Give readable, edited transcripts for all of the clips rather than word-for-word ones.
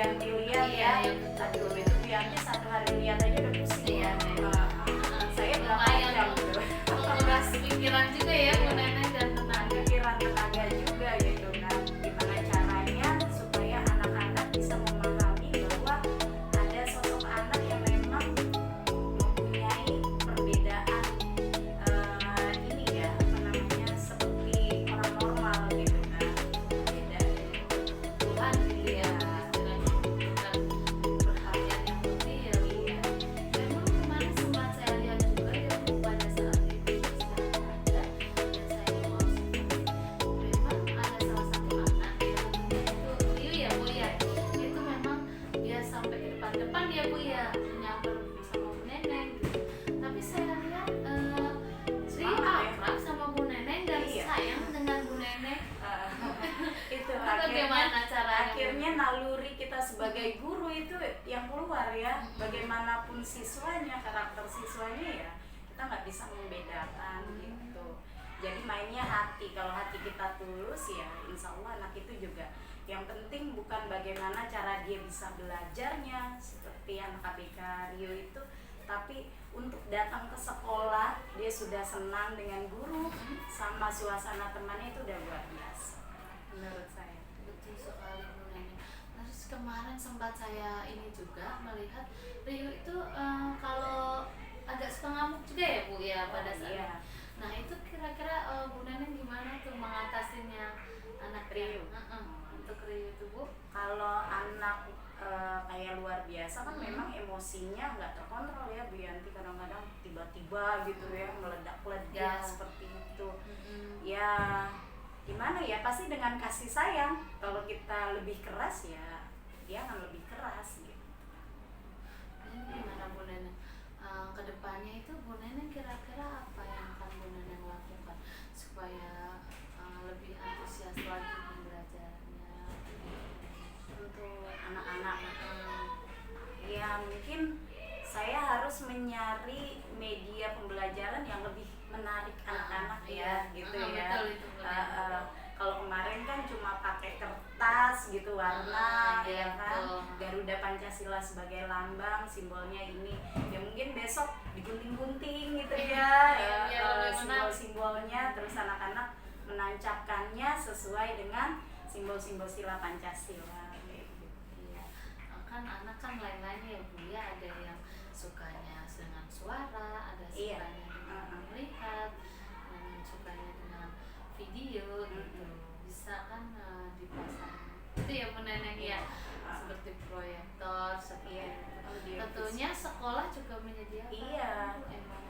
Wiyanti lihat ya. Aduh itu Wiyanti satu hari lihat aja udah pusing. Iya, saya berapa lumayan jam gitu. menguras pikiran juga ya Bu Neneng dan tenaga. Pikiran tenaga juga gitu kan. Gimana caranya supaya anak-anak bisa memahami bahwa ada sosok anak yang memang mempunyai perbedaan ini ya apa namanya seperti orang normal gitu kan. Beda Tuhan gitu ya, istilahnya bukan perhatian yang lebih ya Bu ya. Memang kemarin sempat saya lihat juga ya Bu, pada saat itu sedang ada dan saya mau memang ada salah satu anak yang itu Rio ya Bu ya, itu memang dia sampai ke depan ya Bu ya, menyamper sama Bu Neneng gitu. Tapi saya lihat Rio akrab sama Bu Neneng dan Iya. sayang dengan Bu Neneng. itu Bagaimana caranya? akhirnya naluri kita sebagai guru itu yang keluar ya. Bagaimanapun siswanya, karakter siswanya ya kita nggak bisa membedakan gitu. Jadi mainnya hati, kalau hati kita tulus ya insya Allah anak itu juga. Yang penting bukan bagaimana cara dia bisa belajarnya seperti anak ABK Rio itu, tapi untuk datang ke sekolah dia sudah senang dengan guru sama suasana temannya itu udah luar biasa menurut saya. Betul sekali Bu Neneng. Terus kemarin sempat saya ini juga melihat Rio itu kalau agak suka ngamuk juga ya Bu ya pada saat Iya. Nah itu kira-kira Bu Neneng gimana tuh mengatasinya anak Rio. Untuk Rio itu Bu? Kalau anak kayak luar biasa kan memang emosinya nggak terkontrol ya Bu Yanti, kadang-kadang tiba-tiba gitu ya meledak-ledak Iya. seperti itu. Ya gimana ya, pasti dengan kasih sayang. Kalau kita lebih keras ya dia akan lebih keras gitu. Ini gimana Bu Neneng? Kedepannya itu Bu Neneng kira-kira apa yang akan Bu Neneng lakukan supaya lebih antusias lagi pembelajarannya Untuk anak-anak ya mungkin saya harus menyari media pembelajaran yang lebih menarik anak-anak ya gitu ya. Betul itu Bu Neneng. Kalau kemarin kan cuma pakai kertas gitu warna ya kan, betul. Garuda Pancasila sebagai lambang simbolnya ini ya, mungkin besok digunting-gunting gitu ya, simbol-simbolnya, terus anak-anak menancapkannya sesuai dengan simbol-simbol sila Pancasila kayak gitu. Iya. Kan anak kan lain-lainnya ya Bu ya, ada yang sukanya dengan suara, ada Iya. sukanya dengan melihat, ada yang sukanya dengan video gitu. Bisa kan dipasang itu ya Bu Neneng ya, seperti proyektor seperti itu. Tentunya sekolah juga menyediakan. Iya. Emang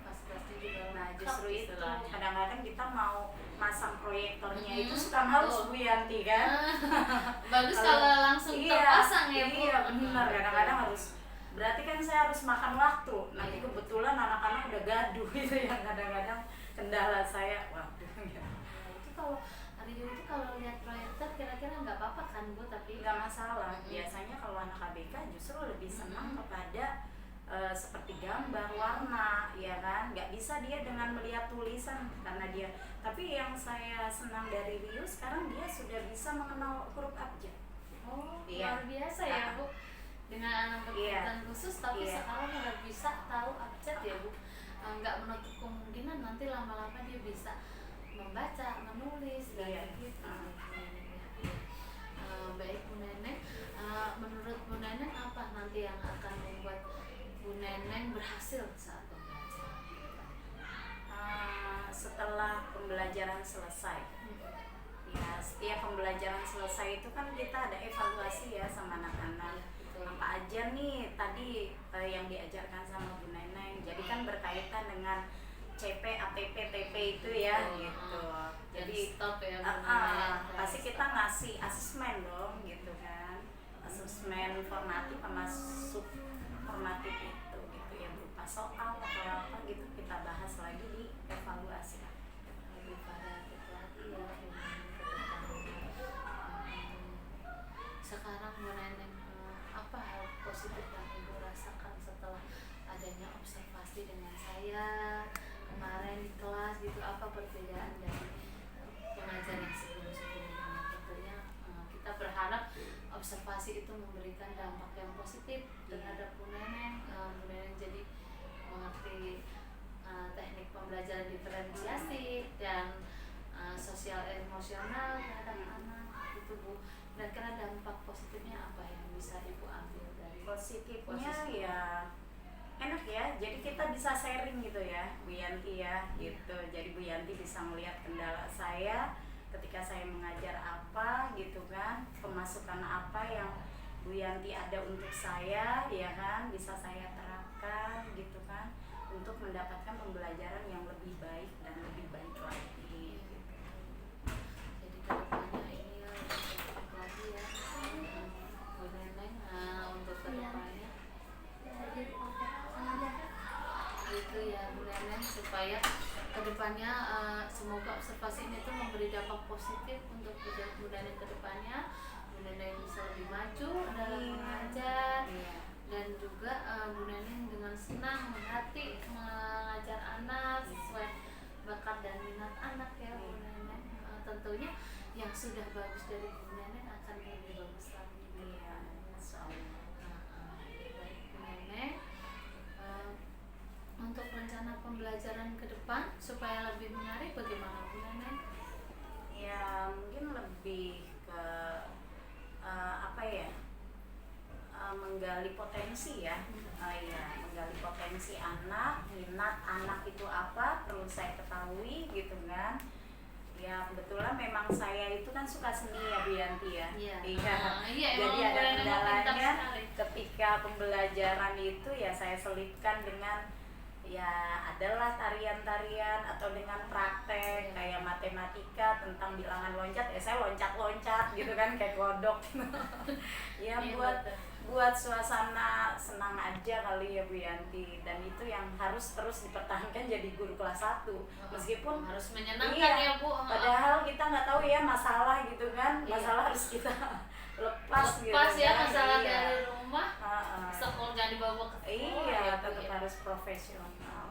fasilitasnya juga Nah lengkap justru itu istilahnya. kadang-kadang kita mau masang proyektornya itu suka males Bu Yanti kan. Bagus kalau langsung terpasang ya Bu. Iya benar, kadang-kadang harus, berarti kan saya harus makan waktu. Nanti kebetulan anak-anak udah gaduh gitu ya, kadang-kadang kendala saya. Waduh gitu. Itu kalau Rio itu kalau lihat proyektor kira-kira nggak apa-apa kan Bu, tapi Nggak masalah. Biasanya kalau anak ABK justru lebih senang kepada seperti gambar, warna, ya kan. Nggak bisa dia dengan melihat tulisan karena dia. Tapi yang saya senang dari Rio sekarang dia sudah bisa mengenal huruf abjad. Iya. luar biasa ya Bu, dengan anak berkebutuhan khusus tapi sekarang udah bisa tahu abjad ya Bu. Nggak menutup kemungkinan nanti lama-lama dia bisa membaca, menulis dan gitu. Baik Bu Neneng, menurut Bu Neneng apa nanti yang akan membuat Bu Neneng berhasil saat pembelajaran? Setelah pembelajaran selesai ya, setiap pembelajaran selesai itu kan kita ada evaluasi ya sama anak-anak. Apa aja nih tadi yang diajarkan sama Bu Neneng, jadi kan berkaitan dengan CP, APP, TP itu ya gitu. Jadi stop ya pasti kita ngasih asesmen dong gitu kan, asesmen formatif sama sub formatif itu gitu ya, berupa soal atau apa gitu, kita bahas lagi di evaluasi. Lebih pada lagi ya sekarang Bu Neneng, apa hal positif yang Ibu rasakan setelah adanya observasi dengan saya kemarin di kelas gitu? Apa perbedaan dari pengajar yang sebelum-sebelumnya? Tentunya kita berharap observasi itu memberikan dampak yang positif terhadap Bu Neneng. Bu Neneng jadi mengerti teknik pembelajaran diferensiasi dan sosial emosional terhadap anak itu Bu. Dan kira dampak positifnya apa yang bisa Ibu ambil dari Positifnya posisi ya enak ya, jadi kita bisa sharing gitu ya Bu Yanti ya gitu. Jadi Bu Yanti bisa melihat kendala saya ketika saya mengajar apa gitu kan, pemasukan apa yang Bu Yanti ada untuk saya ya kan, bisa saya terapkan gitu kan, untuk mendapatkan pembelajaran yang lebih baik dan lebih baik lagi gitu. jadi kedepannya ini lebih positif lagi ya Bu Neneng untuk kedepannya gitu ya Bu Neneng, supaya kedepannya semoga observasi ini tuh memberi dampak positif untuk Bu Neneng kedepannya. Bu Neneng bisa lebih maju dalam mengajar dan juga Bu Neneng dengan senang hati mengajar anak sesuai bakat dan minat anak ya Bu Neneng. Tentunya yang sudah bagus dari Bu Neneng akan lebih bagus lagi. Baik Bu Neneng, untuk rencana pembelajaran ke depan supaya lebih menarik bagaimana Bu Neneng? Ya mungkin lebih ke apa ya, menggali potensi ya. Ya menggali potensi anak, minat anak itu apa perlu saya ketahui gitu kan. Ya kebetulan memang saya itu kan suka seni ya Bu Yanti ya. Jadi ada kendalanya ketika pembelajaran itu ya saya selipkan dengan ya adalah tarian-tarian atau dengan praktek kayak matematika tentang bilangan loncat, ya saya loncat-loncat gitu kan kayak kodok. Ya buat suasana senang aja kali ya Bu Yanti, dan itu yang harus terus dipertahankan jadi guru kelas 1 meskipun harus menyenangkan ya Bu. Padahal kita nggak tahu ya masalah gitu kan, masalah harus kita lepas gitu ya kan. masalah dari rumah, sekolah jangan dibawa ke sekolah. Tetap harus profesional.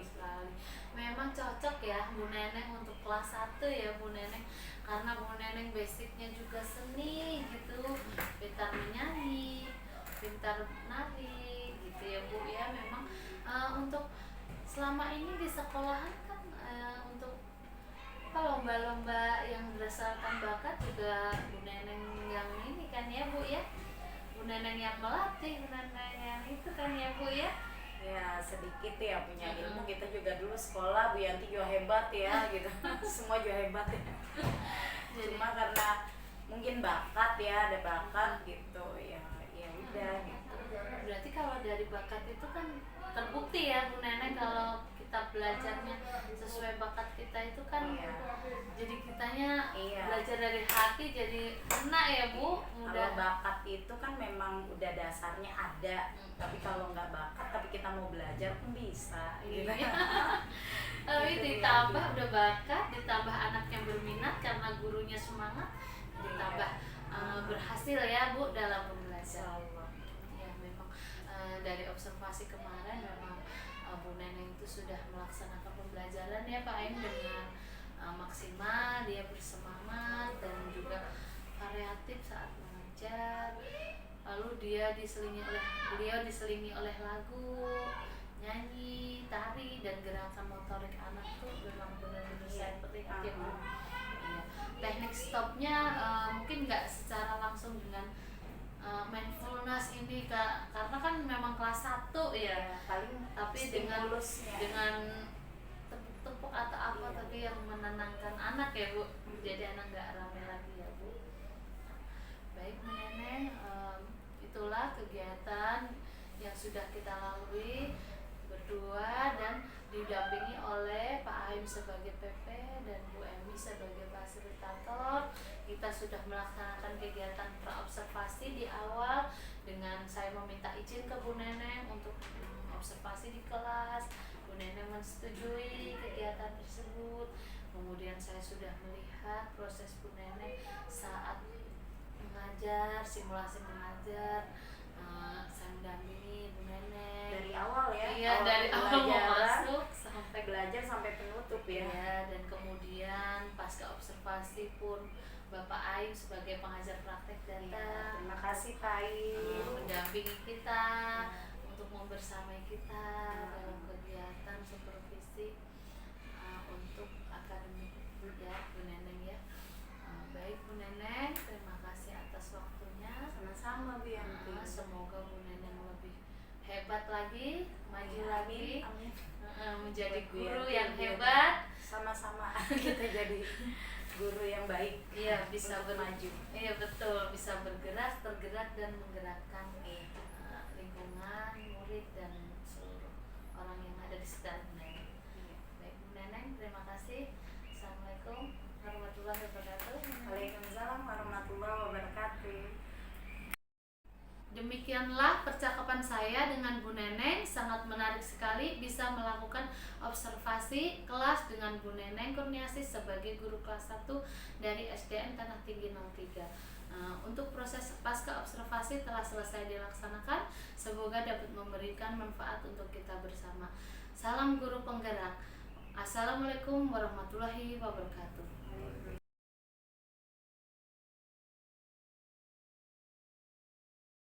Sekali. Memang cocok ya Bu Neneng untuk kelas 1 ya Bu Neneng, karena Bu Neneng basicnya juga seni gitu, pintar menyanyi, pintar nari gitu ya Bu ya. Memang untuk selama ini di sekolahan kan untuk lomba-lomba yang berdasarkan bakat juga Bu Neneng yang ini kan ya Bu ya, Bu Neneng yang melatih, Bu Neneng yang itu kan ya Bu ya. Ya sedikit ya punya ilmu, kita juga dulu sekolah Bu Yanti juga hebat ya gitu. Semua juga hebat ya. Cuma karena mungkin bakat ya, ada bakat gitu ya udah gitu. Berarti kalau dari bakat itu kan terbukti ya Bu Neneng, kalau kita belajarnya sesuai bakat kita itu kan jadi kitanya belajar dari hati jadi kena ya Bu. Kalau bakat itu kan memang udah dasarnya ada, tapi kalau nggak bakat tapi kita mau belajar pun bisa gitu. Tapi ditambah udah bakat, ditambah anak yang berminat karena gurunya semangat, ditambah berhasil ya Bu dalam pembelajaran. Ya memang dari observasi kemarin memang Bu Neneng itu sudah melaksanakan pembelajaran ya Pak Aim dengan maksimal, dia bersemangat dan juga variatif saat mengajar. Lalu beliau diselingi oleh lagu, nyanyi, tari, dan gerakan motorik anak tuh memang benar-benar saya terlihat ya Bu. Teknik stopnya mungkin nggak secara langsung dengan mindfulness ini karena kan memang kelas 1 ya, paling tapi dengan tepuk-tepuk atau apa tapi yang menenangkan anak ya Bu, jadi anak nggak rame lagi ya Bu. Baik Bu Neneng, itulah kegiatan yang sudah kita lalui berdua dan didampingi oleh Pak Aim sebagai PP dan Bu Emi sebagai fasilitator. Kita sudah melaksanakan kegiatan praobservasi di awal dengan saya meminta izin ke Bu Neneng untuk observasi di kelas. Bu Neneng menyetujui kegiatan tersebut. Kemudian saya sudah melihat proses Bu Neneng saat mengajar, simulasi mengajar. Saya mendampingi Bu Neneng dari awal ya. Iya, dari awal mau masuk sampai belajar sampai penutup ya. Dan kemudian pasca observasi pun Bapak Aim sebagai pengajar praktek data kasih Pai. mendampingi kita, untuk membersamai kita dalam kegiatan supervisi untuk akademik ya Bu Neneng ya. Baik Bu Neneng, terima kasih atas waktunya. Sama-sama Bu Yanti. Semoga Bu Neneng lebih hebat lagi, maju Amin. lagi, Amin. menjadi Bu guru Yanti, yang Bu Yanti. hebat. Sama-sama kita jadi guru yang baik. Iya, bisa untuk maju. Iya betul, bisa bergerak, tergerak dan menggerakkan Iya. lingkungan, murid dan seluruh orang yang ada di sekitar Bu Neneng. Iya. Baik Bu Neneng, terima kasih. Assalamualaikum warahmatullahi wabarakatuh. Waalaikumsalam warahmatullahi wabarakatuh. Demikianlah percakapan saya dengan Bu Neneng. Sangat menarik sekali bisa melakukan observasi kelas dengan Bu Neneng Kurniasih sebagai guru kelas 1 dari SDN Tanah Tinggi 03. Untuk proses pasca observasi telah selesai dilaksanakan. Semoga dapat memberikan manfaat untuk kita bersama. Salam guru penggerak. Assalamualaikum warahmatullahi wabarakatuh.